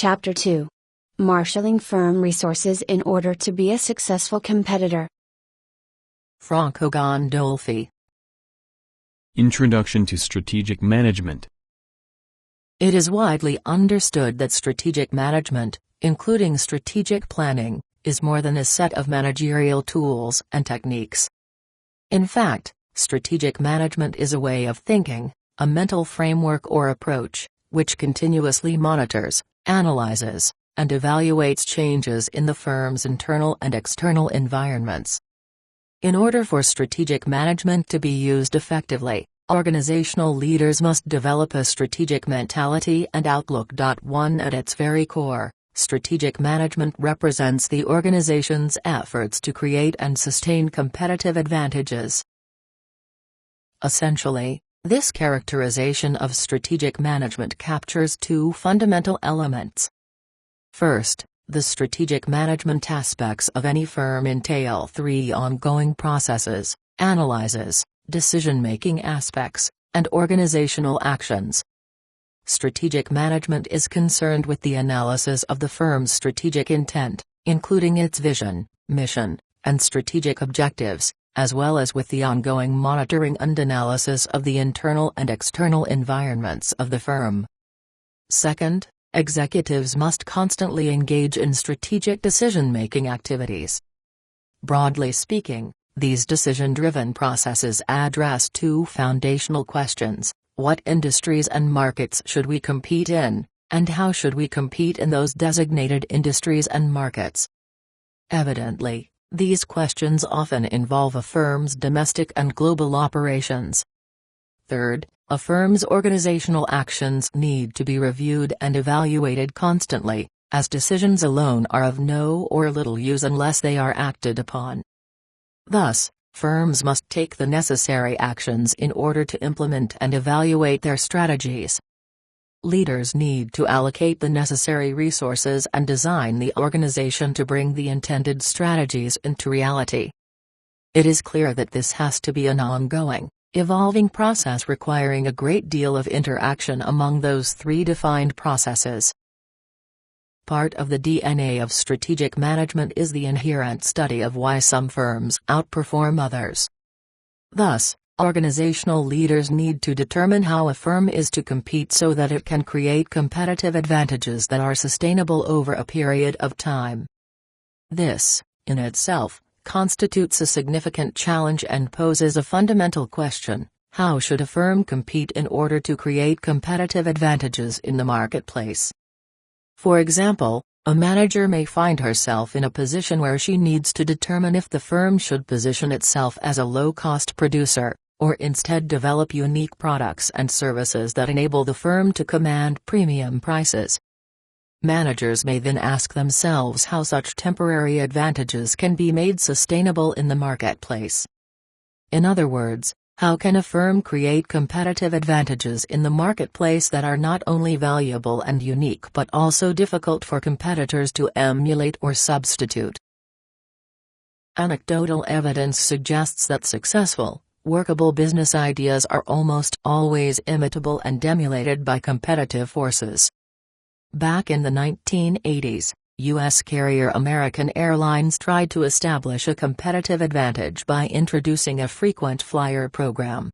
Chapter 2. Marshaling firm resources in order to be a successful competitor. Franco Gandolfi. Introduction to Strategic Management. It is widely understood that strategic management, including strategic planning, is more than a set of managerial tools and techniques. In fact, strategic management is a way of thinking, a mental framework or approach, which continuously monitors, analyzes, and evaluates changes in the firm's internal and external environments. In order for strategic management to be used effectively, organizational leaders must develop a strategic mentality and outlook. 1. At its very core, strategic management represents the organization's efforts to create and sustain competitive advantages. Essentially, this characterization of strategic management captures two fundamental elements. First, the strategic management aspects of any firm entail three ongoing processes: analyses, decision-making aspects, and organizational actions. Strategic management is concerned with the analysis of the firm's strategic intent, including its vision, mission, and strategic objectives, as well as with the ongoing monitoring and analysis of the internal and external environments of the firm. Second, executives must constantly engage in strategic decision-making activities. Broadly speaking, these decision-driven processes address two foundational questions: what industries and markets should we compete in, and how should we compete in those designated industries and markets? Evidently, these questions often involve a firm's domestic and global operations. Third, a firm's organizational actions need to be reviewed and evaluated constantly, as decisions alone are of no or little use unless they are acted upon. Thus, firms must take the necessary actions in order to implement and evaluate their strategies. Leaders need to allocate the necessary resources and design the organization to bring the intended strategies into reality. It is clear that this has to be an ongoing, evolving process requiring a great deal of interaction among those three defined processes. Part of the DNA of strategic management is the inherent study of why some firms outperform others. Thus, organizational leaders need to determine how a firm is to compete so that it can create competitive advantages that are sustainable over a period of time. This, in itself, constitutes a significant challenge and poses a fundamental question: how should a firm compete in order to create competitive advantages in the marketplace? For example, a manager may find herself in a position where she needs to determine if the firm should position itself as a low-cost producer, or instead develop unique products and services that enable the firm to command premium prices. Managers may then ask themselves how such temporary advantages can be made sustainable in the marketplace. In other words, how can a firm create competitive advantages in the marketplace that are not only valuable and unique but also difficult for competitors to emulate or substitute? Anecdotal evidence suggests that successful, workable business ideas are almost always imitable and emulated by competitive forces. Back in the 1980s, U.S. carrier American Airlines tried to establish a competitive advantage by introducing a frequent flyer program.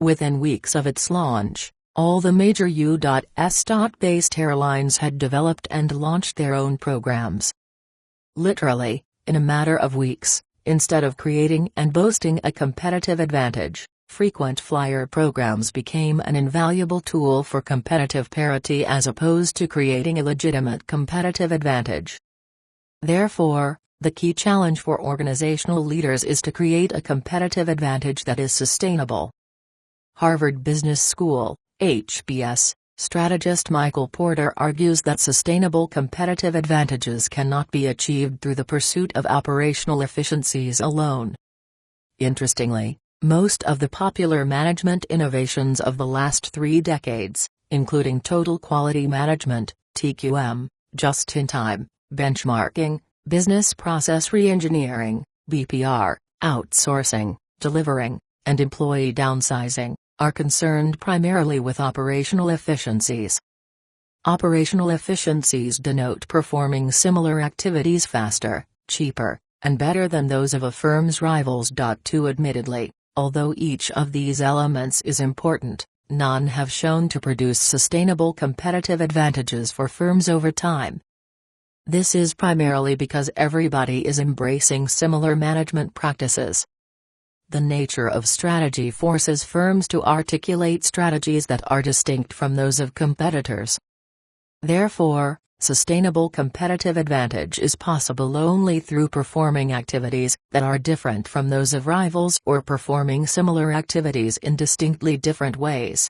Within weeks of its launch, all the major U.S.-based airlines had developed and launched their own programs. Literally, in a matter of weeks, instead of creating and boasting a competitive advantage, frequent flyer programs became an invaluable tool for competitive parity as opposed to creating a legitimate competitive advantage. Therefore, the key challenge for organizational leaders is to create a competitive advantage that is sustainable. Harvard Business School, HBS, strategist Michael Porter argues that sustainable competitive advantages cannot be achieved through the pursuit of operational efficiencies alone. Interestingly, most of the popular management innovations of the last 3 decades, including total quality management, TQM, just-in-time, benchmarking, business process reengineering, BPR, outsourcing, delivering, and employee downsizing, are concerned primarily with operational efficiencies. Operational efficiencies denote performing similar activities faster, cheaper, and better than those of a firm's rivals. Admittedly, although each of these elements is important, none have shown to produce sustainable competitive advantages for firms over time. This is primarily because everybody is embracing similar management practices. The nature of strategy forces firms to articulate strategies that are distinct from those of competitors. Therefore, sustainable competitive advantage is possible only through performing activities that are different from those of rivals or performing similar activities in distinctly different ways.